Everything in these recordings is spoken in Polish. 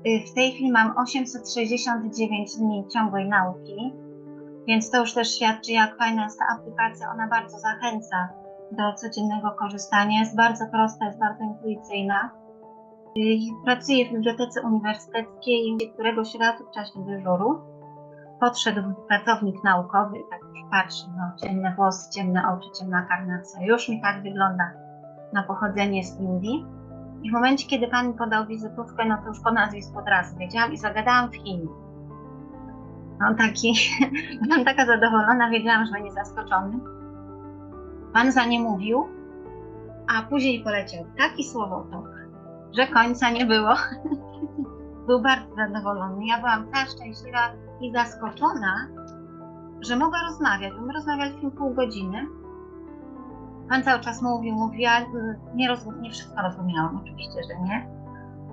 W tej chwili mam 869 dni ciągłej nauki, więc to już też świadczy, jak fajna jest ta aplikacja. Ona bardzo zachęca do codziennego korzystania. Jest bardzo prosta, jest bardzo intuicyjna. Pracuję w bibliotece uniwersyteckiej i któregoś razu w czasie dyżuru podszedł pracownik naukowy i tak już patrzy, no, ciemne włosy, ciemne oczy, ciemna karnacja. Już mi tak wygląda na pochodzenie z Indii. I w momencie, kiedy pan mi podał wizytówkę, no to już po nazwisku od razu wiedziałam i zagadałam w Hindi. No taki, byłam taka zadowolona, wiedziałam, że będzie zaskoczony. Pan za nie mówił, a później poleciał taki słowotok, że końca nie było. Był bardzo zadowolony. Ja byłam tak szczęśliwa i zaskoczona, że mogę rozmawiać. My rozmawialiśmy pół godziny. Pan cały czas mówił, ja nie wszystko rozumiałam, oczywiście, że nie,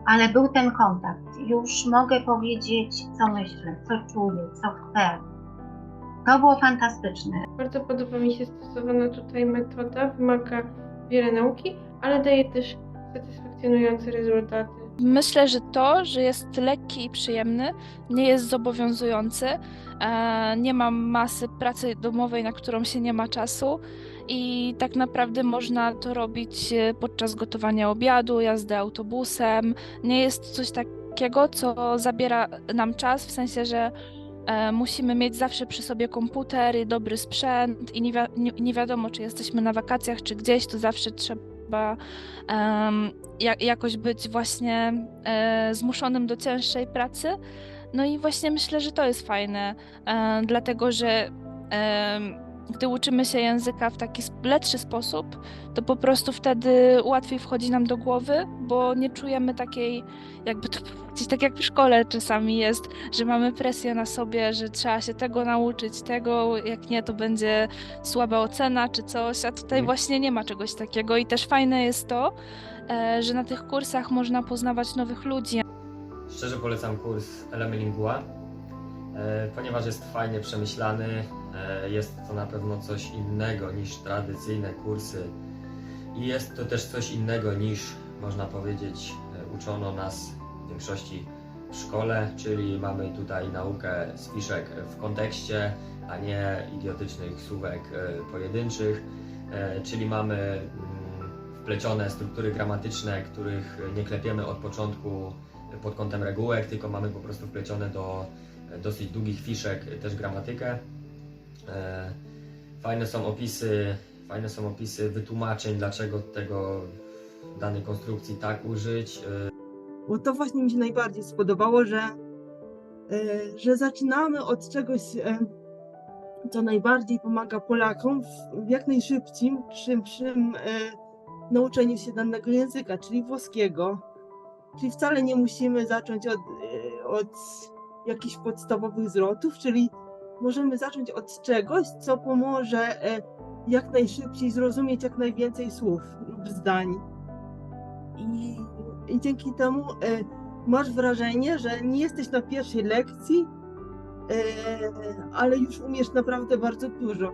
ale był ten kontakt. Już mogę powiedzieć, co myślę, co czuję, co chcę. To było fantastyczne. Bardzo podoba mi się stosowana tutaj metoda, wymaga wiele nauki, ale daje też satysfakcjonujące rezultaty. Myślę, że to, że jest lekki i przyjemny, nie jest zobowiązujący, nie ma masy pracy domowej, na którą się nie ma czasu i tak naprawdę można to robić podczas gotowania obiadu, jazdy autobusem. Nie jest coś takiego, co zabiera nam czas, w sensie, że musimy mieć zawsze przy sobie komputer i dobry sprzęt i nie wiadomo, czy jesteśmy na wakacjach, czy gdzieś, to zawsze trzeba jakoś być właśnie zmuszonym do cięższej pracy. No i właśnie myślę, że to jest fajne, dlatego że gdy uczymy się języka w taki lepszy sposób, to po prostu wtedy łatwiej wchodzi nam do głowy, bo nie czujemy takiej, jakby to powiedzieć, tak jak w szkole czasami jest, że mamy presję na sobie, że trzeba się tego nauczyć, tego, jak nie, to będzie słaba ocena czy coś, a tutaj właśnie nie ma czegoś takiego i też fajne jest to, że na tych kursach można poznawać nowych ludzi. Szczerze polecam kurs Elemy Lingua, ponieważ jest fajnie przemyślany, jest to na pewno coś innego niż tradycyjne kursy i jest to też coś innego niż, można powiedzieć, uczono nas w większości w szkole, czyli mamy tutaj naukę z fiszek w kontekście, a nie idiotycznych słówek pojedynczych, czyli mamy wplecione struktury gramatyczne, których nie klepiemy od początku pod kątem regułek, tylko mamy po prostu wplecione do dosyć długich fiszek też gramatykę. Fajne są opisy wytłumaczeń, dlaczego tego w danej konstrukcji tak użyć. Bo to właśnie mi się najbardziej spodobało, że zaczynamy od czegoś, co najbardziej pomaga Polakom w jak najszybszym nauczeniu się danego języka, czyli włoskiego. Czyli wcale nie musimy zacząć od jakichś podstawowych zwrotów, czyli możemy zacząć od czegoś, co pomoże jak najszybciej zrozumieć jak najwięcej słów lub zdań. I dzięki temu masz wrażenie, że nie jesteś na pierwszej lekcji, ale już umiesz naprawdę bardzo dużo.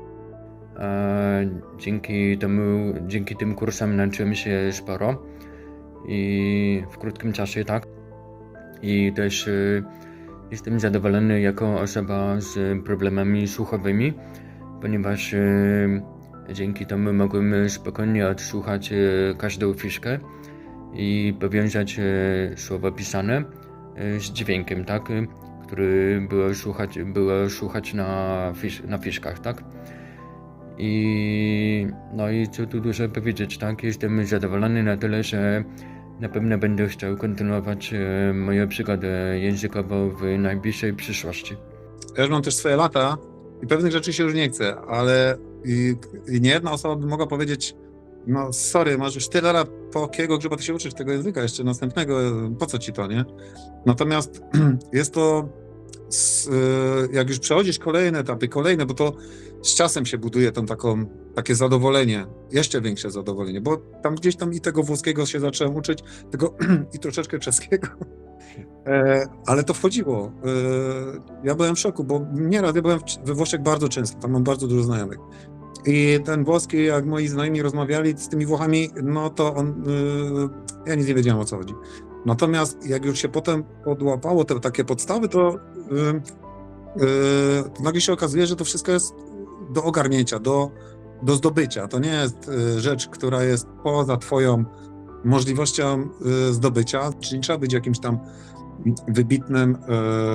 Dzięki tym kursam nauczyłem się sporo i w krótkim czasie, tak. I też jestem zadowolony jako osoba z problemami słuchowymi, ponieważ dzięki temu mogłem spokojnie odsłuchać każdą fiszkę i powiązać słowa pisane z dźwiękiem, tak, który było słuchać na fiszkach, tak. No i co tu dużo powiedzieć, tak, jestem zadowolony na tyle, że na pewno będę chciał kontynuować moją przygodę językową w najbliższej przyszłości. Ja już mam też swoje lata i pewnych rzeczy się już nie chce, ale i nie jedna osoba by mogła powiedzieć, no sorry, masz już tyle lat, po jakiego grzyba ty się uczysz tego języka, jeszcze następnego, po co ci to, nie? Natomiast jest to, jak już przechodzisz kolejne etapy, bo to z czasem się buduje takie zadowolenie, jeszcze większe zadowolenie, bo tam gdzieś tam i tego włoskiego się zacząłem uczyć, tego i troszeczkę czeskiego, ale to wchodziło. Ja byłem w szoku, bo nieraz ja byłem we Włoszech bardzo często, tam mam bardzo dużo znajomych I ten włoski, jak moi znajomi rozmawiali z tymi Włochami, no to ja nic nie wiedziałem, o co chodzi. Natomiast jak już się potem podłapało te takie podstawy, to nagle się okazuje, że to wszystko jest do ogarnięcia, do zdobycia. To nie jest rzecz, która jest poza twoją możliwością zdobycia, czyli trzeba być jakimś tam wybitnym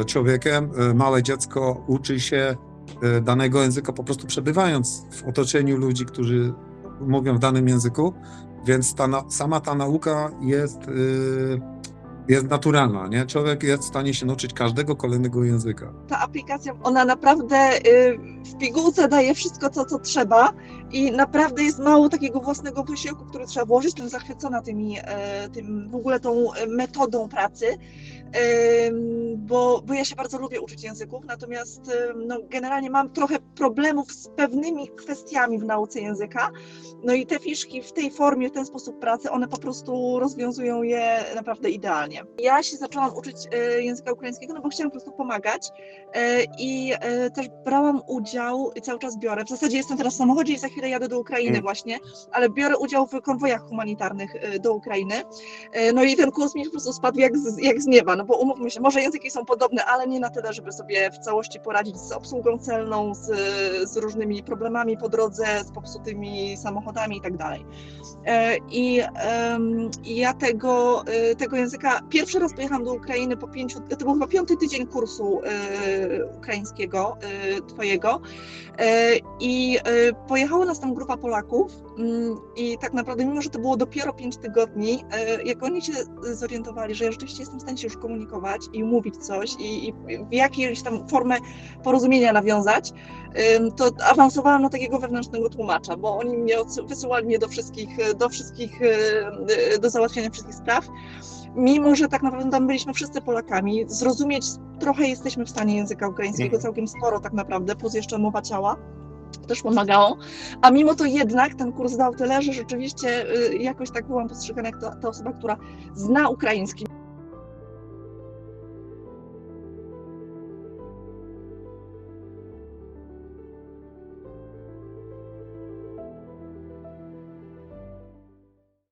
człowiekiem. Małe dziecko uczy się danego języka po prostu przebywając w otoczeniu ludzi, którzy mówią w danym języku, więc sama ta nauka jest naturalna, nie? Człowiek jest w stanie się nauczyć każdego kolejnego języka. Ta aplikacja, ona naprawdę w pigułce daje wszystko, co trzeba i naprawdę jest mało takiego własnego wysiłku, który trzeba włożyć. Jestem zachwycona w ogóle tą metodą pracy, bo ja się bardzo lubię uczyć języków, natomiast no, generalnie mam trochę problemów z pewnymi kwestiami w nauce języka. No i te fiszki w tej formie, w ten sposób pracy, one po prostu rozwiązują je naprawdę idealnie. Ja się zaczęłam uczyć języka ukraińskiego, no bo chciałam po prostu pomagać i też brałam udział, i cały czas biorę, w zasadzie jestem teraz w samochodzie i za chwilę jadę do Ukrainy właśnie, ale biorę udział w konwojach humanitarnych do Ukrainy. No i ten kurs mi po prostu spadł jak z nieba, no bo umówmy się, może języki są podobne, ale nie na tyle, żeby sobie w całości poradzić z obsługą celną, z różnymi problemami po drodze, z popsutymi samochodami i tak dalej. I ja tego języka pierwszy raz pojechałam do Ukrainy to był chyba 5. tydzień kursu ukraińskiego twojego i pojechała nas tam grupa Polaków i tak naprawdę mimo, że to było dopiero 5 tygodni, jak oni się zorientowali, że ja rzeczywiście jestem w stanie się już komunikować i mówić coś i w jakiejś tam formę porozumienia nawiązać, to awansowałam na takiego wewnętrznego tłumacza, bo oni mnie wysyłali mnie do załatwiania wszystkich spraw. Mimo, że tak naprawdę tam byliśmy wszyscy Polakami, zrozumieć trochę jesteśmy w stanie języka ukraińskiego, całkiem sporo tak naprawdę, plus jeszcze mowa ciała też pomagało, a mimo to jednak ten kurs dał tyle, że rzeczywiście jakoś tak byłam postrzegana jak ta osoba, która zna ukraiński.